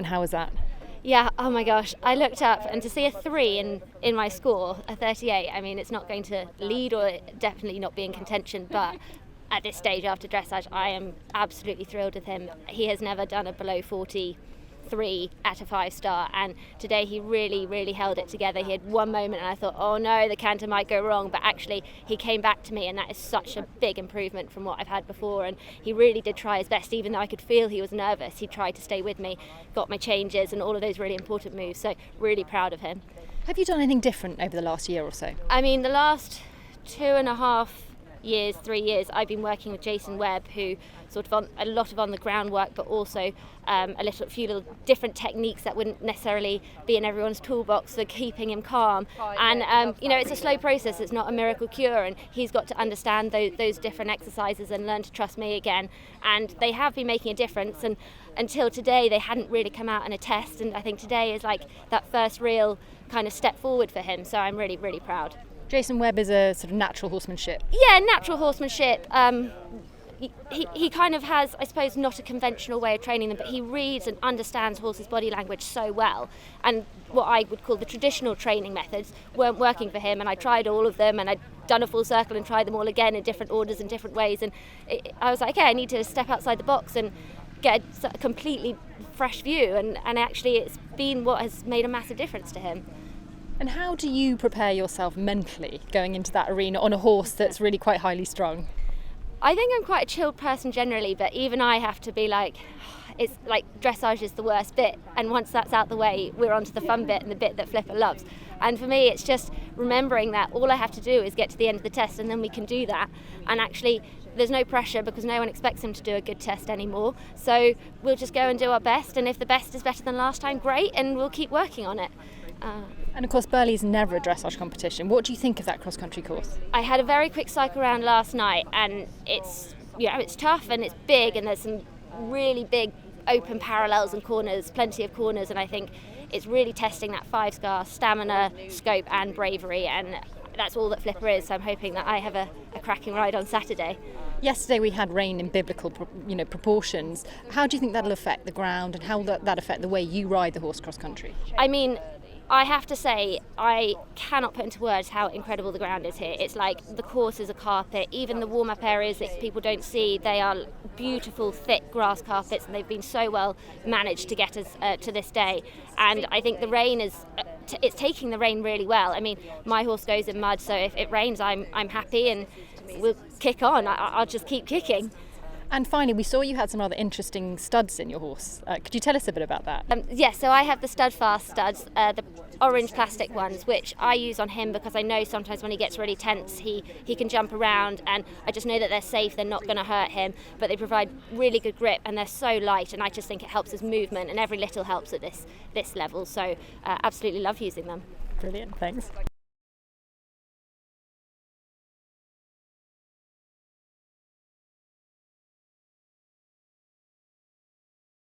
and how was that? Yeah, oh my gosh, I looked up and to see a 3 in my score, a 38, I mean, it's not going to lead or definitely not be in contention, but at this stage after dressage, I am absolutely thrilled with him. He has never done a below 43 at a 5-star, and today he really held it together. He had one moment and I thought, oh no, the canter might go wrong, but actually he came back to me, and that is such a big improvement from what I've had before. And he really did try his best, even though I could feel he was nervous. He tried to stay with me, got my changes and all of those really important moves, so really proud of him. Have you done anything different over the last year or so? I mean, the last 3 years, I've been working with Jason Webb, who sort of on a lot of on the ground work, but also a few little different techniques that wouldn't necessarily be in everyone's toolbox for keeping him calm. And it's a slow process. It's not a miracle cure, and he's got to understand those different exercises and learn to trust me again. And they have been making a difference. And until today, they hadn't really come out in a test. And I think today is like that first real kind of step forward for him. So I'm really proud. Jason Webb is a sort of natural horsemanship. Yeah, natural horsemanship. He kind of has, I suppose, not a conventional way of training them, but he reads and understands horses' body language so well. And what I would call the traditional training methods weren't working for him, and I tried all of them, and I'd done a full circle and tried them all again in different orders and different ways. And I was like, okay, I need to step outside the box and get a completely fresh view. And actually it's been what has made a massive difference to him. And how do you prepare yourself mentally going into that arena on a horse that's really quite highly strung? I think I'm quite a chilled person generally, but even I have to be like, it's like dressage is the worst bit, and once that's out the way, we're on to the fun bit and the bit that Flipper loves. And for me, it's just remembering that all I have to do is get to the end of the test, and then we can do that. And actually, there's no pressure because no one expects him to do a good test anymore. So we'll just go and do our best, and if the best is better than last time, great, and we'll keep working on it. And of course, Burghley's never a dressage competition. What do you think of that cross-country course? I had a very quick cycle round last night, and it's tough and it's big, and there's some really big open parallels and corners, plenty of corners, and I think it's really testing that 5-star stamina, scope and bravery, and that's all that Flipper is. So I'm hoping that I have a cracking ride on Saturday. Yesterday we had rain in biblical proportions. How do you think that'll affect the ground, and how will that affect the way you ride the horse cross-country? I mean, I have to say, I cannot put into words how incredible the ground is here. It's like the course is a carpet. Even the warm-up areas that people don't see, they are beautiful, thick grass carpets, and they've been so well managed to get us to this day. And I think the rain it's taking the rain really well. I mean, my horse goes in mud, so if it rains, I'm happy, and we'll kick on. I'll just keep kicking. And finally, we saw you had some rather interesting studs in your horse. Could you tell us a bit about that? Yes, so I have the Stud Fast studs, the orange plastic ones, which I use on him because I know sometimes when he gets really tense, he can jump around, and I just know that they're safe, they're not going to hurt him, but they provide really good grip, and they're so light, and I just think it helps his movement, and every little helps at this level, so absolutely love using them. Brilliant, thanks.